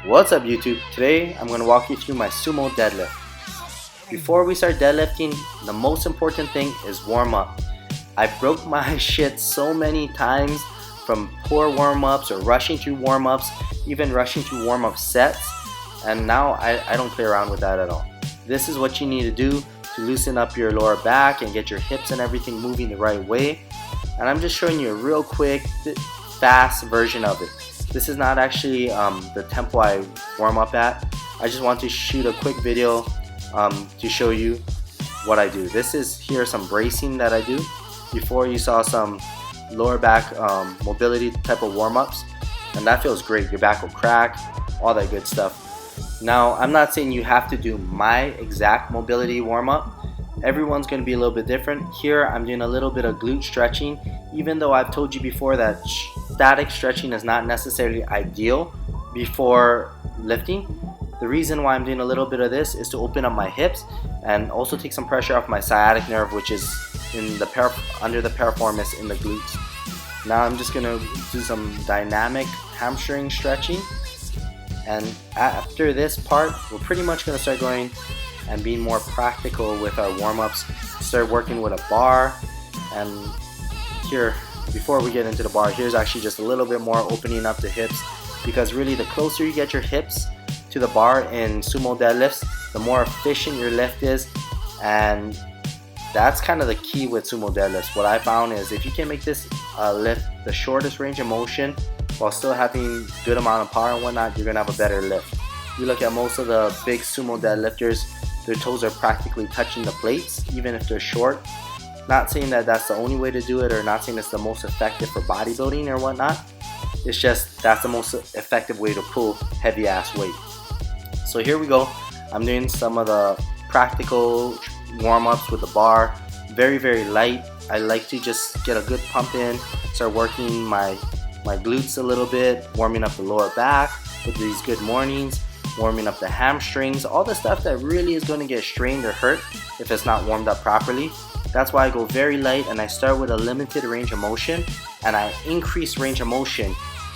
What's up YouTube? Today I'm going to walk you through my sumo deadlift. Before we start deadlifting, the most important thing is warm up. I broke my shit so many times from poor warm-ups or rushing through warm-ups, even rushing through warm-up sets, and now I don't play around with that at all. This is what you need to do to loosen up your lower back and get your hips and everything moving the right way. And I'm just showing you a real quick, fast version of it. This is not actually the tempo I warm up at. I just want to shoot a quick video to show you what I do. Here are some bracing that I do. Before you saw some lower back mobility type of warm-ups, and that feels great. Your back will crack, all that good stuff. Now, I'm not saying you have to do my exact mobility warm-up. Everyone's going to be a little bit different. Here I'm doing a little bit of glute stretching, even though I've told you before that static stretching is not necessarily ideal before lifting. The reason why I'm doing a little bit of this is to open up my hips and also take some pressure off my sciatic nerve, which is in the under the piriformis in the glutes. Now I'm just going to do some dynamic hamstring stretching, and after this part we're pretty much going to start going and being more practical with our warm-ups. Start working with a bar, and here, before we get into the bar, here's actually just a little bit more opening up the hips, because really the closer you get your hips to the bar in sumo deadlifts, the more efficient your lift is. And that's kind of the key with sumo deadlifts. What I found is if you can make this lift the shortest range of motion while still having good amount of power and whatnot, you're gonna have a better lift. You look at most of the big sumo deadlifters, their toes are practically touching the plates, even if they're short. Not saying that that's the only way to do it, or not saying it's the most effective for bodybuilding or whatnot. It's just that's the most effective way to pull heavy ass weight. So here we go. I'm doing some of the practical warm-ups with the bar. Very, very light. I like to just get a good pump in, start working my glutes a little bit, warming up the lower back with these good mornings, warming up the hamstrings, all the stuff that really is going to get strained or hurt if it's not warmed up properly. That's why I go very light, and I start with a limited range of motion, and I increase range of motion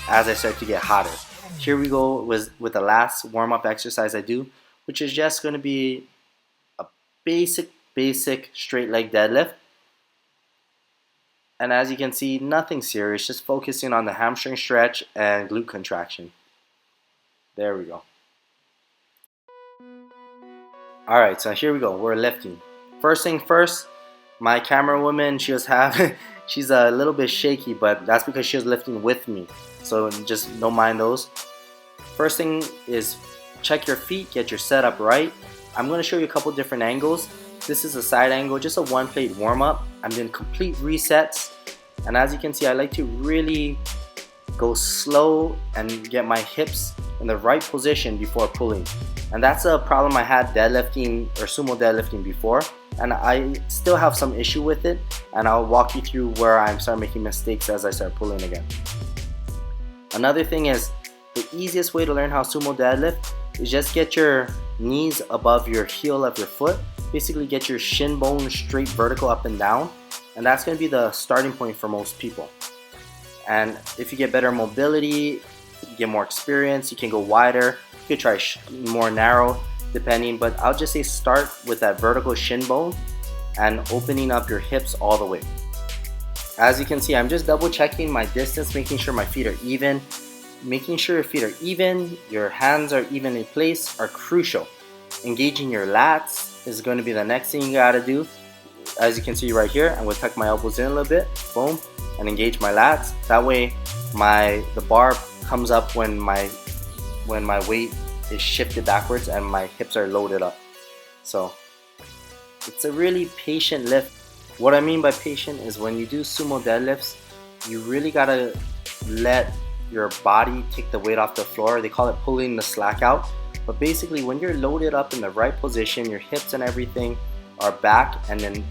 as I start to get hotter. Here we go with the last warm-up exercise I do, which is just going to be a basic straight leg deadlift. And as you can see, nothing serious, just focusing on the hamstring stretch and glute contraction. There we go. Alright, so here we go, we're lifting. First thing first, my camera woman, she's a little bit shaky, but that's because she was lifting with me. So just don't mind those. First thing is check your feet, get your setup right. I'm going to show you a couple different angles. This is a side angle, just a one plate warm up. I'm doing complete resets, and as you can see, I like to really go slow and get my hips in the right position before pulling. And that's a problem I had deadlifting or sumo deadlifting before, and I still have some issue with it, and I'll walk you through where I start making mistakes as I start pulling again. Another thing is, the easiest way to learn how sumo deadlift is just get your knees above your heel of your foot. Basically get your shin bone straight vertical up and down, and that's going to be the starting point for most people. And if you get better mobility, you get more experience, you can go wider, you could try more narrow depending, but I'll just say start with that vertical shin bone and opening up your hips all the way. As you can see, I'm just double checking my distance, making sure my feet are even. Making sure your feet are even, your hands are even in place are crucial. Engaging your lats is going to be the next thing you gotta do. As you can see right here, I'm going to tuck my elbows in a little bit, boom, and engage my lats. That way the bar comes up when my weight is shifted backwards and my hips are loaded up. So it's a really patient lift. What I mean by patient is when you do sumo deadlifts, you really gotta let your body take the weight off the floor. They call it pulling the slack out. But basically, when you're loaded up in the right position, your hips and everything are back and then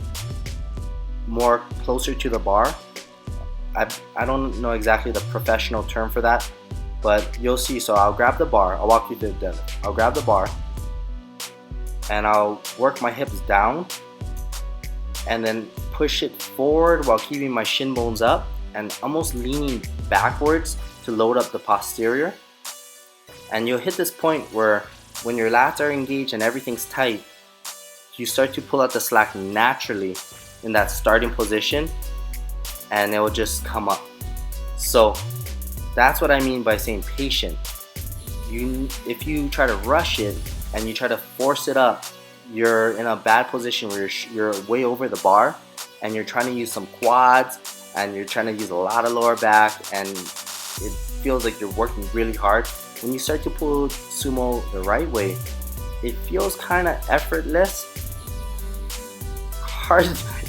more closer to the bar. I don't know exactly the professional term for that, but you'll see. So I'll grab the bar, I'll walk you through the deadlift. I'll grab the bar and I'll work my hips down and then push it forward while keeping my shin bones up and almost leaning backwards to load up the posterior. And you'll hit this point where when your lats are engaged and everything's tight, you start to pull out the slack naturally in that starting position, and it will just come up. So that's what I mean by saying patient. If you try to rush it and you try to force it up, you're in a bad position where you're way over the bar, and you're trying to use some quads, and you're trying to use a lot of lower back, and it feels like you're working really hard. When you start to pull sumo the right way, it feels kind of effortless.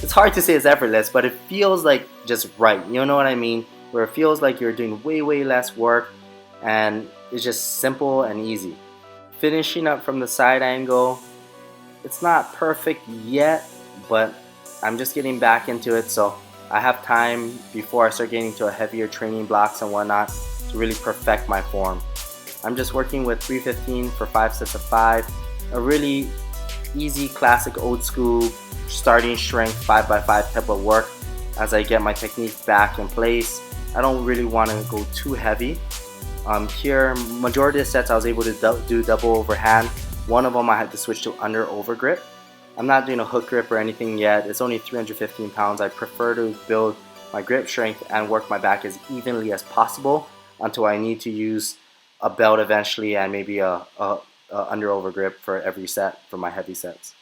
It's hard to say it's effortless, but it feels like just right. You know what I mean? Where it feels like you're doing way less work, and it's just simple and easy. Finishing up from the side angle, it's not perfect yet, but I'm just getting back into it, so I have time before I start getting to a heavier training blocks and whatnot to really perfect my form. I'm just working with 315 for 5 sets of 5, a really easy, classic, old school starting strength 5x5 type of work as I get my technique back in place. I don't really want to go too heavy. Here, majority of the sets I was able to do double overhand. One of them I had to switch to under over grip. I'm not doing a hook grip or anything yet. It's only 315 pounds. I prefer to build my grip strength and work my back as evenly as possible until I need to use a belt eventually, and maybe a under over grip for every set for my heavy sets.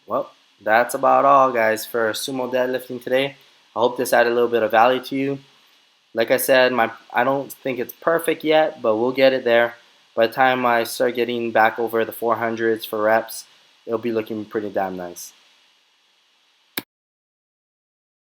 Well, that's about all, guys, for sumo deadlifting today. I hope this added a little bit of value to you. Like I said, I don't think it's perfect yet, but we'll get it there. By the time I start getting back over the 400s for reps, it'll be looking pretty damn nice.